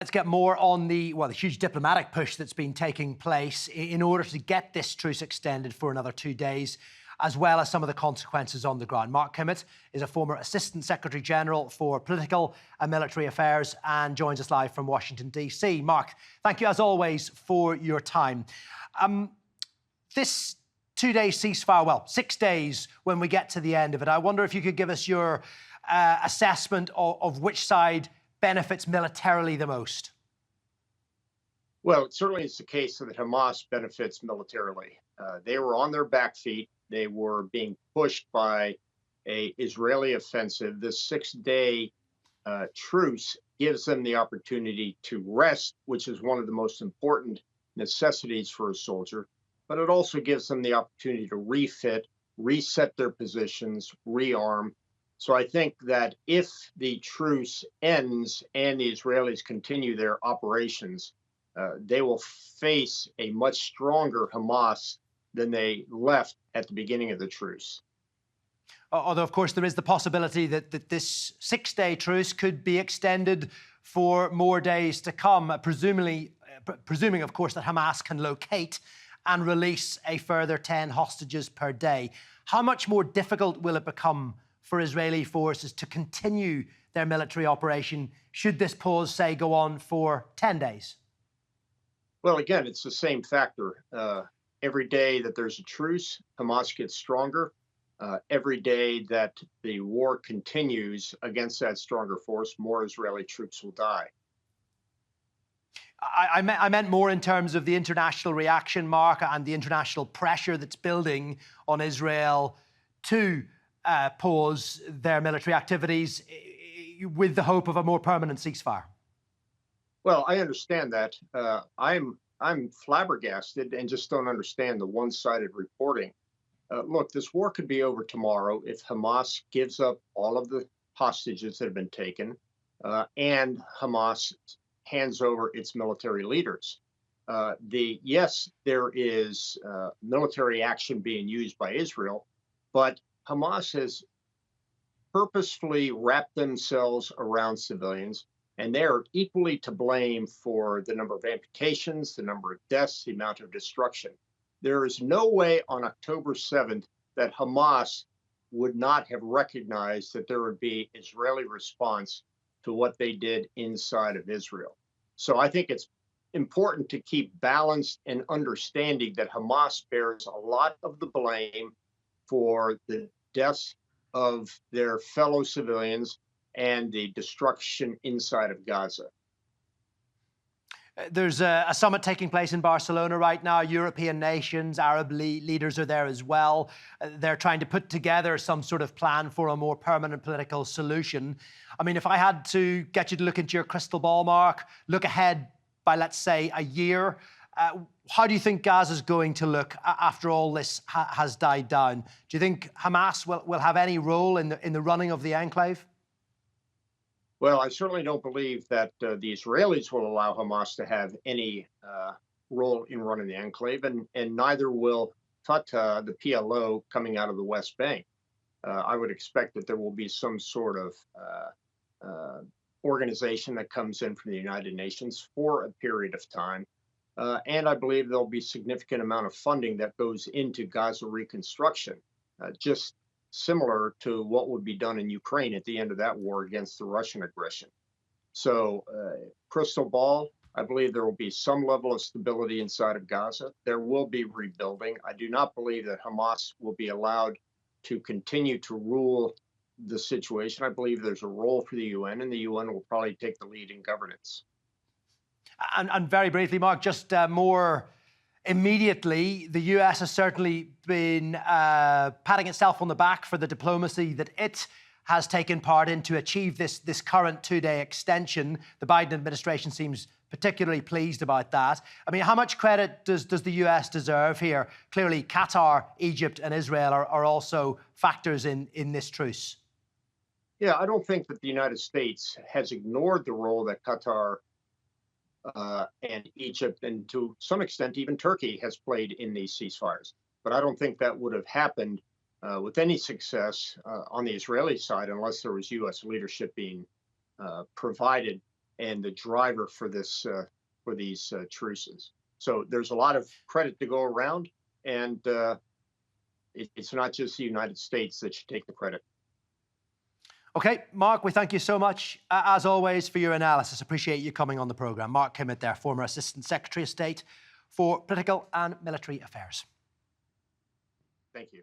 Let's get more on the huge diplomatic push that's been taking place in order to get this truce extended for another 2 days, as well as some of the consequences on the ground. Mark Kimmitt is a former Assistant Secretary General for Political and Military Affairs and joins us live from Washington, D.C. Mark, thank you as always for your time. This 2-day ceasefire, well, 6 days when we get to the end of it, I wonder if you could give us your assessment of which side benefits militarily the most. Well, it certainly is the case that Hamas benefits militarily. They were on their back feet. They were being pushed by an Israeli offensive. This 6-day truce gives them the opportunity to rest, which is one of the most important necessities for a soldier. But it also gives them the opportunity to refit, reset their positions, rearm. So I think that if the truce ends and the Israelis continue their operations, they will face a much stronger Hamas than they left at the beginning of the truce. Although, of course, there is the possibility that this 6-day truce could be extended for more days to come, presuming, of course, that Hamas can locate and release a further 10 hostages per day. How much more difficult will it become for Israeli forces to continue their military operation should this pause, say, go on for 10 days? Well, again, it's the same factor. Every day that there's a truce, Hamas gets stronger. Every day that the war continues against that stronger force, more Israeli troops will die. I meant more in terms of the international reaction, Mark, and the international pressure that's building on Israel to pause their military activities with the hope of a more permanent ceasefire. Well, I understand that. I'm flabbergasted and just don't understand the one-sided reporting. Look, this war could be over tomorrow if Hamas gives up all of the hostages that have been taken and Hamas hands over its military leaders. Yes, there is military action being used by Israel, but Hamas has purposefully wrapped themselves around civilians, and they are equally to blame for the number of amputations, the number of deaths, the amount of destruction. There is no way on October 7th that Hamas would not have recognized that there would be Israeli response to what they did inside of Israel. So I think it's important to keep balanced and understanding that Hamas bears a lot of the blame for the deaths of their fellow civilians and the destruction inside of Gaza. There's a summit taking place in Barcelona right now. European nations, Arab leaders are there as well. They're trying to put together some sort of plan for a more permanent political solution. I mean, if I had to get you to look into your crystal ball, Mark, look ahead by, let's say, a year, how do you think Gaza's going to look after all this has died down? Do you think Hamas will have any role in the running of the enclave? Well, I certainly don't believe that the Israelis will allow Hamas to have any role in running the enclave, and neither will Fatah, the PLO, coming out of the West Bank. I would expect that there will be some sort of organization that comes in from the United Nations for a period of time. And I believe there'll be significant amount of funding that goes into Gaza reconstruction, just similar to what would be done in Ukraine at the end of that war against the Russian aggression. So, crystal ball, I believe there will be some level of stability inside of Gaza. There will be rebuilding. I do not believe that Hamas will be allowed to continue to rule the situation. I believe there's a role for the UN, and the UN will probably take the lead in governance. And very briefly, Mark, just more immediately, the US has certainly been patting itself on the back for the diplomacy that it has taken part in to achieve this current 2-day extension. The Biden administration seems particularly pleased about that. I mean, how much credit does the US deserve here? Clearly, Qatar, Egypt, and Israel are also factors in this truce. Yeah, I don't think that the United States has ignored the role that Qatar and Egypt, and to some extent even Turkey, has played in these ceasefires. But I don't think that would have happened with any success on the Israeli side unless there was U.S. leadership being provided and the driver for this for these truces. So there's a lot of credit to go around, and it's not just the United States that should take the credit. Okay, Mark, we thank you so much, as always, for your analysis. Appreciate you coming on the programme. Mark Kimmitt there, former Assistant Secretary of State for Political and Military Affairs. Thank you.